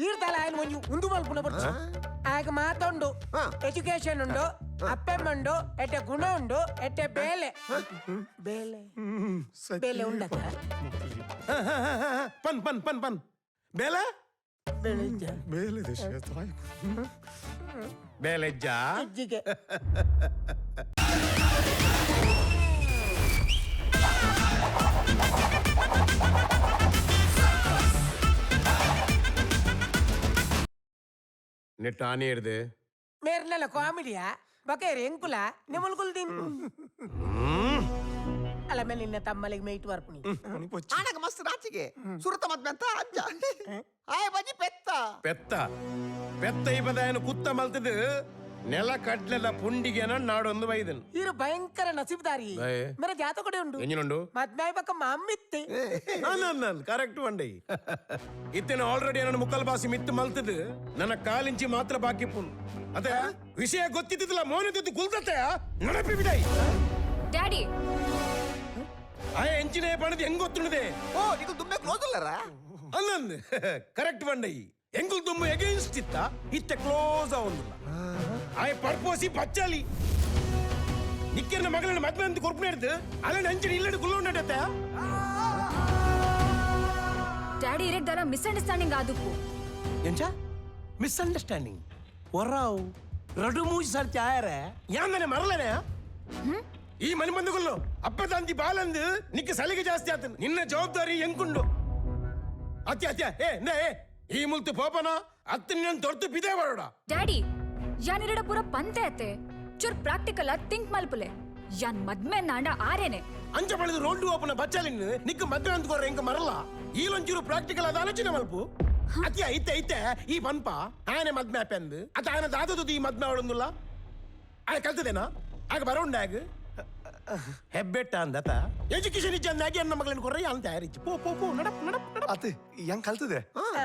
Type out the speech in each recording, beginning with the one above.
ಈರ್ತಲ ಆಯ್ನ ಒಂಜಿ ಉಂದು ಮಲ್ಪುನ ಬರ್ಚಿ ಆಗ ಮಾತುಂಡು ಎಜುಕೇಶನ್ ಉಂಡು ಅಪ್ಪೆಮ್ಮಂಡು ಎಟ್ಟೆ ಗುಣ ಉಂಡು ಎಟ್ಟೆ ಬೇಲೆ ಬೇಲೆ ಬೇಲೆ ಉಂಡಕ್ಕ ಪನ್ ಪನ್ ಪನ್ ಪನ್ ಬೇಲೆ ಬೆಳಿಜ್ಜ ಬೇಲೆಜ್ಜ ಅಜ್ಜಿಗೆ ನೆಟ್ ಆನೆ ಹಿಡ್ದೆ ಮೇರ್ನೆಲ್ಲ ಕಾಮಿಡಿಯಾ ಬಕೇರಿ ಎಂಕುಲ ನಿಮ್ಮಲ್ಕುಲ್ ದಿನ್ ಅಲ್ಲ ಮೇಲೆ ನಿನ್ನ ತಮ್ಮಲಿಗೆ ಮೇಯ್ಟ್ ಬರ್ಪುನಿ ಆನಗ ಮಸ್ತ್ ರಾಚಿಗೆ ಸುರತ ಮದ್ಮೆಂತ ಅಜ್ಜ ಆಯ ಬಜಿ ಪೆತ್ತ ಪೆತ್ತ ಪೆತ್ತ ಈ ಬದಾಯನ ಕುತ್ತ ಮಲ್ತದ ನೆಲ ಕಟ್ಲೆಲ್ಲ ಪುಂಡಿಗೆನ ನಾಡೊಂದು ಬೈದನ್ ಇರು ಭಯಂಕರ ನಸೀಬ್ದಾರಿ ಮೇರೆ ಜಾತ ಕೊಡೆ ಉಂಡು ಎಂಜಿನುಂಡು ಮದ್ಮೆ ಬಕ್ಕ ಮಮ್ಮಿತ್ತೆ ಕರೆಕ್ಟ್ ಒಂಡೈ ಇತ್ತೇನೆ ಆಲ್ರೆಡಿ ನನ್ನ ಮುಕ್ಕಲ್ ಬಾಸಿ ಮಿತ್ತು ಮಲ್ತದ ನನ್ನ ಕಾಲಿಂಚಿ ಮಾತ್ರ ಬಾಕಿ ಪುನ್ ಅದ ವಿಷಯ ಗೊತ್ತಿದ್ದಿಲ್ಲ ಮೌನದ್ದು ಕುಲ್ತತೆ ನಡಪಿ ಬಿಡೈ ಡ್ಯಾಡಿ ಆಯ ಎಂಚಿನ ಪಣದು ಹೆಂಗ್ ಗೊತ್ತುಂಡದೆ ಓ ನಿಕು ದುಮ್ಮೆ ಕ್ಲೋಸ್ ಅಲ್ಲರ ಅಲ್ಲಂದ್ ಕರೆಕ್ಟ್ ಬಂಡೈ ಎಂಗುಲ್ ದುಮ್ಮು ಎಗೇನ್ಸ್ಟ್ ಇತ್ತ ಇತ್ತೆ ಕ್ಲೋಸ್ ಆವೊಂದುಲ್ಲ ಆಯ ಪರ್ಪೋಸಿ ಪಚ್ಚಾಲಿ ನಿಕ್ಕಿನ ಮಗಳನ್ನ ಮದ್ವೆ ಅಂತ ಕೊರ್ಪನೆ ಹಿಡ್ದು ಅಲ್ಲ ಅಂಚಿನ ಇಲ್ಲಡು ಕುಲ್ಲೊಂಡತ್ತೆ ಡ್ಯಾಡಿ ಇರಕ್ದಾರ ಮಿಸ್ಅಂಡರ್ಸ್ಟ್ಯಾಂಡಿಂಗ್ ಆದುಪ್ಪು ಎಂಚ ಮಿಸ್ಅಂಡರ್ಸ್ಟ್ಯಾಂಡಿಂಗ್ ಒರಾವ್ ರಡು ಮೂಜಿ ಸರ್ತಿ ಆಯರೆ ಯಾಂದನೆ ಮರಲನೆ ಈ ಮನೆ ಬಂದುಗೊಳ್ಳು ಅಪ್ಪ ತಂದಿ ಬಾಲಂದು ನಿಕ್ಕ ಸಲಿಗೆ ಜಾಸ್ತಿ ಆತನ ನಿನ್ನ ಜವಾಬ್ದಾರಿ ಎಂಕುಂಡು ಅತ್ಯ ಅತ್ಯ ಈ ಮುಲ್ತು ಪೋಪನ ಅತ್ತ ನಿನ್ನ ತೊರ್ತು ಬಿದೆ ಬರೋಡ ಡ್ಯಾಡಿ ಯಾನ್ ಇರಡ ಪೂರ ಪಂತೆ ಅತ್ತೆ ಚೂರ್ ಪ್ರಾಕ್ಟಿಕಲ್ ಥಿಂಕ್ ಮಲ್ಪುಲೆ ಯಾನ್ ಮದ್ಮೆ ನಾಂಡ ಆರೇನೆ ಅಂಚ ಪಡೆದು ರೋಡ್ ಓಪನ ಬಚ್ಚಾಲಿನ ನಿಕ್ಕ ಮದ್ವೆ ಅಂದ್ಕೋರ ಎಂಕ ಮರಲ್ಲ ಈಲೊಂಚೂರು ಪ್ರಾಕ್ಟಿಕಲ್ ಆದ ಆಲೋಚನೆ ಮಲ್ಪು ಅತ್ಯ ಐತೆ ಈ ಪನ್ಪ ಆನೆ ಮದ್ಮೆ ಅಪ್ಪೆಂದು ಅತ್ತ ಆನ ದಾದದು ಈ ಮದ್ಮೆ ಅವಳೊಂದುಲ್ಲ ಆಗ ಕಲ್ತದೇನಾ ಆಗ ಬರೋಂಡಾಗ ಹೆಬ್ಬೆಟ್ಟ ಅಂದತ ಎಜುಕೇಶನ್ ಇಚ್ಚಂದಾಗಿ ನನ್ನ ಮಗಳನ್ನ ಕೊರ್ರೆ ಅಂತ ತಯಾರಿಚ್ಚು ಪೋ ಪೋ ಪೋ ನಡಪ್ ನಡಪ್ ನಡಪ್ ಅತ್ತೆ ಹೆಂಗ್ ಕಲ್ತದೆ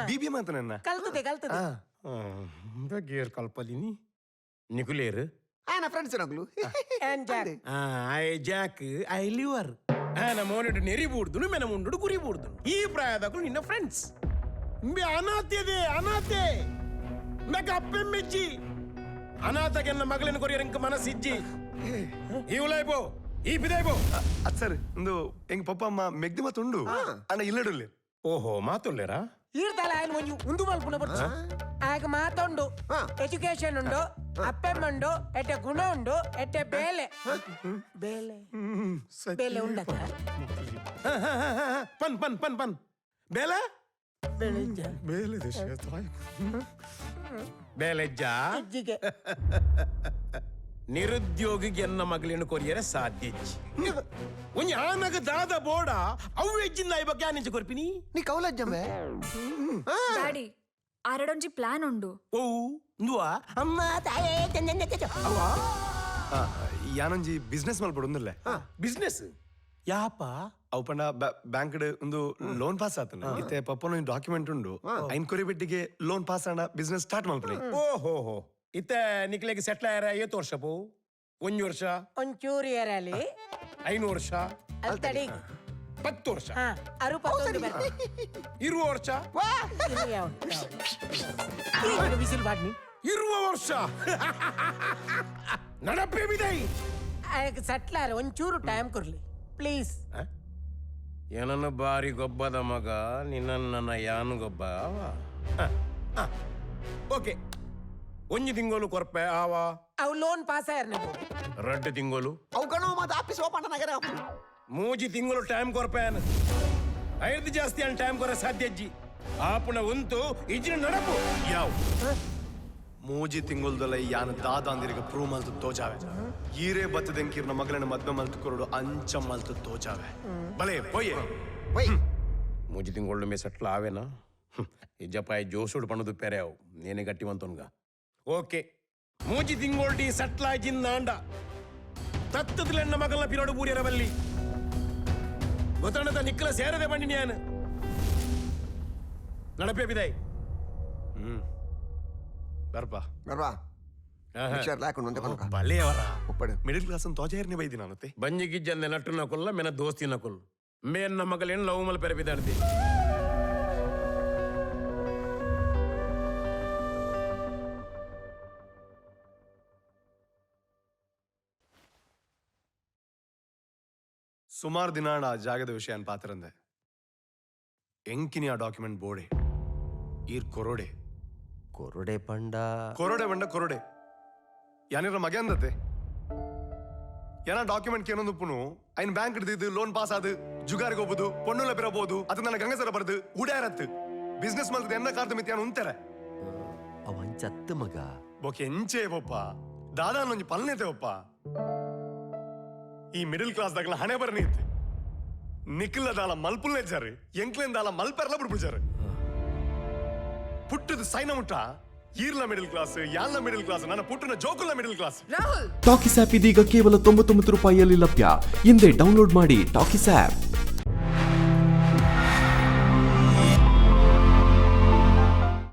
ಬಿಬಿಎಂ ಅಂತ ನನ್ನ ಕಲ್ತದೆ ಬಗ್ಗೇರ್ ಕಲ್ಪಲಿನಿ ನಿಕುಲೇರು ಆನ ಫ್ರೆಂಡ್ಸ್ ನಗ್ಲು ಐ ಜಾಕ್ ಐ ಲಿವರ್ ಆನ ಮೋನಿಡು ನೆರಿ ಬೂಡ್ದು ಮೆನ ಮುಂಡು ಗುರಿ ಬೂಡ್ದು ಈ ಪ್ರಾಯದಗಳು ನಿನ್ನ ಫ್ರೆಂಡ್ಸ್ ಅನಾಥ್ಯದೆ ಅನಾಥೆ ಮೆಗ ಅಪ್ಪೆಮ್ಮೆಜ್ಜಿ ಅನಾಥಗೆನ್ನ ಮಗಳನ್ನ ಕೊರಿಯರಂಕ ಮನಸ್ಸಿಜ್ಜಿ ಇವಲೈಬೋ ಈ ಬಿದೈಬೋ ಅದ್ ಸರ್ ಒಂದು ಹೆಂಗ್ ಪಪ್ಪ ಅಮ್ಮ ಮೆಗ್ದಿ ಮತ್ತುಂಡು ಅಣ್ಣ ಇಲ್ಲಡುಲ್ಲೆ ಓಹೋ ಮಾತುಳ್ಳೇರಾ ಈರ್ತಲ ಆಯ್ನ ಒಂಜಿ ಉಂದು ಮಲ್ಪುನ ಬರ್ಚಿ ಆಗ ಮಾತುಂಡು ಎಜುಕೇಶನ್ ಉಂಡು ಅಪ್ಪೆಮ್ಮಂಡು ಎಟ್ಟೆ ಗುಣ ಉಂಡು ಎಟ್ಟೆ ಬೇಲೆ ಬೇಲೆ ಬೇಲೆ ಉಂಡಕ್ಕ ಪನ್ ಪನ್ ಪನ್ ಪನ್ ಬೇಲೆ ಬೆಳಿಜ್ಜ ಬೇಲೆಜ್ಜ ಅಜ್ಜಿಗೆ ನಿರುದ್ಯೋಗಿಗೆ ಎನ್ನ ಮಗಳೇನು ಕೊರಿಯರೆ ಸಾಧ್ಯ ಒಂಜಿ ಆನಗ ದಾದ ಬೋಡ ಅವು ಎಜ್ಜಿಂದ ಈ ಬಗ್ಗೆ ಆನಿಂಚ ಕೊರ್ಪಿನಿ ನೀ ಕೌಲಜ್ಜಮ್ಮೆ ಡ್ಯಾಡಿ ಆರಡೊಂಜಿ ಪ್ಲಾನ್ ಉಂಡು ಓ ನುವಾ ಅಮ್ಮ ತಾಯೇ ಅವ್ವ ಯಾನೊಂಜಿ ಬಿಸ್ನೆಸ್ ಮಲ್ಪಡು ಒಂದಲ್ಲೇ ಬಿಸ್ನೆಸ್ ಯಾಪ ಅವು ಪಂಡ ಬ್ಯಾಂಕ್ ಒಂದು ಲೋನ್ ಪಾಸ್ ಆತನ ಇತ್ತೆ ಪಪ್ಪನ ಡಾಕ್ಯುಮೆಂಟ್ ಉಂಡು ಐನ್ ಕೊರಿಬೆಟ್ಟಿಗೆ ಲೋನ್ ಪಾಸ್ ಆಂಡ ಬಿಸ್ನೆಸ್ ಸ್ಟಾರ್ಟ್ ಮಲ್ಪಡಿ ಓಹೋ ಹೋ ಇತ್ತೆ ನಿಕ್ಲೆಗೆ ಸೆಟ್ಲ್ ಆಯ್ರ 8 ವರ್ಷ ಪೋ 1 ವರ್ಷ ಒಂಚೂರು ಏರಲ್ಲಿ 5 ವರ್ಷ ಅಲ್ತಡಿ 10 ವರ್ಷ ಅರುಪತ್ತೊಂದು ಬರ್ತಾರೆ 20 ವರ್ಷ ಬಿಸಿಲು ಬಾಡ್ನಿ 20 ವರ್ಷ ನಡಪೆ ಬಿದೈ ಸಟ್ಲಾರ ಒಂಚೂರು ಟೈಮ್ ಕೊರ್ಲಿ ಪ್ಲೀಸ್ ಏನನ್ನ ಬಾರಿ ಗೊಬ್ಬದ ಮಗ ನಿನ್ನ ಯಾನು ಗೊಬ್ಬ ಓಕೆ ಒಂಜಿ ತಿಂಗಳು ಕೊರ್ಪೆ ಆವ ಅವು ಲೋನ್ ಪಾಸ್ ಆಯ್ರ ನೀವು 2 ತಿಂಗಳು ಅವು ಗಣು ಮತ್ತೆ ಆಫೀಸ್ ಓಪನ್ ನಗರ 3 ತಿಂಗಳು ಟೈಮ್ ಕೊರ್ಪೆನ್ 5 ಜಾಸ್ತಿ ಅನ್ ಟೈಮ್ ಕೊರ ಸಾಧ್ಯಜ್ಜಿ ಆಪುನ ಉಂತು ಇಜ್ಜಿನ ನಡಪು ಯಾವ್ 3 ತಿಂಗಳ್ದಲ್ಲ ಯಾನ ದಾದ ಅಂದಿರಿಗೆ ಪ್ರೂವ್ ಮಲ್ತು ತೋಜಾವೆ ಈರೇ ಬತ್ತದೆಂಕಿರ್ನ ಮಗಳನ್ನ ಮದ್ವೆ ಮಲ್ತು ಕೊರಡು ಅಂಚ ಮಲ್ತು ತೋಜಾವೆ ಬಲೆ ಪೊಯ್ಯೆ 3 ತಿಂಗಳು ಮೇ ಸೆಟ್ಲ್ ಆವೇನಾ ಇಜ್ಜಪ್ಪ ಜೋಸುಡು ಪಣದು ಪೆರೆ ಅವು ನೇನೆ ಗಟ್ಟಿವಂತನ್ಗ ಓಕೆ 3 ತಿಂಗಳು ಸೆಟ್ಲ್ ಆಗಿಂದಾಂಡ ತತ್ತದಲೆನ್ನ ಮಗಳನ್ನ ಪಿರೋಡು ಬೂರಿಯರವಲ್ಲಿ ಗೊತ್ತಣ್ಣದ ನಿಕ್ಕಲ ಸೇರದೆ ಬಂದಿನಿ ನಾನು ನಡಪೆ ಬಿದಾಯ್ ಬರ್ಬಾ ಬರ್ವಾ ವಿಚಾರ ಹಾಕೊಂಡು ಒಂದೇ ಬನ್ಕ ಬಲೆಯವರ ಒಪ್ಪಡು ಮಿಡಿಲ್ ಕ್ಲಾಸ್ ಅಂತ ತೋಜಾರ್ನೆ ಬೈದಿ ನಾನತ್ತೆ ಬಂಜಿಗಿಜ್ಜಂದೆ ನಟ್ಟುನ ಕೊಲ್ಲ ಮೆನ ದೋಸ್ತಿನ ಕೊಲ್ಲ ಮೇನ್ನ ಮಗಳೇನು ಲವ್ ಮಲ್ ಪೆರೆ ಬಿದ್ದಾಡ್ತಿ ಸುಮಾರು ದಿನ ಆ ಜಾಗದ ವಿಷಯ ಪಾತ್ರಂದೆ ಎಂಕಿನಿ ಆ ಡಾಕ್ಯುಮೆಂಟ್ ಬೋಡೆ ಈರ್ ಕೊರೋಡೆ ಕೊರಡೆ ಪಂಡ ಕೊರೋಡೆ ಬಂಡ ಕೊರೋಡೆ ಯಾನಿರ ಮಗೆ ಅಂದತೆ ಏನ ಡಾಕ್ಯುಮೆಂಟ್ ಏನೊಂದು ಪುನು ಐನ್ ಬ್ಯಾಂಕ್ ಹಿಡಿದಿದ್ದು ಲೋನ್ ಪಾಸ್ ಆದು ಜುಗಾರಿಗೆ ಹೋಗುದು ಪೊಣ್ಣುಲ ಬಿರಬಹುದು ಅದು ನನ್ನ ಗಂಗಸರ ಬರ್ದು ಉಡಾರತ್ತು ಬಿಸ್ನೆಸ್ ಮಲ್ತದ ಎನ್ನ ಕಾರ್ದು ಮಿತ್ಯಾನ ಉಂತಾರೆ ಅವನ್ ಚತ್ತ ಮಗ ಬೊಕೆ ಎಂಚೆ ಒಪ್ಪ ದಾದಾ ಒಂಜಿ ಪಲ್ನೆತೆ ಒಪ್ಪ ಈ ಮಿಡಲ್ ಕ್ಲಾಸ್ ದಾಗಲ ಹಣೆ ಬರನಿ ಇತ್ತು ನಿಖಿಲ ದಾಲ ಮಲ್ಪುಲ್ನೆ ಜಾರು ಎಂಕ್ಲೆನ್ ದಾಲ ಮಲ್ಪೆರ್ಲ ಬಿಡ್ಬಿಡ್ಜಾರು ಪುಟ್ಟದ ಸೈನ ಮುಟ್ಟ ಈರ್ಲ ಮಿಡಲ್ ಕ್ಲಾಸ್ ಯಾಲ್ನ ಮಿಡಲ್ ಕ್ಲಾಸ್ ನನ್ನ ಪುಟ್ಟನ ಜೋಕುಲ ಮಿಡಲ್ ಕ್ಲಾಸ್ ಟಾಕಿಸ್ ಆಪ್ ಇದೀಗ ಕೇವಲ 99 ರೂಪಾಯಿಯಲ್ಲಿ ಲಭ್ಯ. ಹಿಂದೆ ಡೌನ್ಲೋಡ್ ಮಾಡಿ ಟಾಕಿಸ್ ಆಪ್.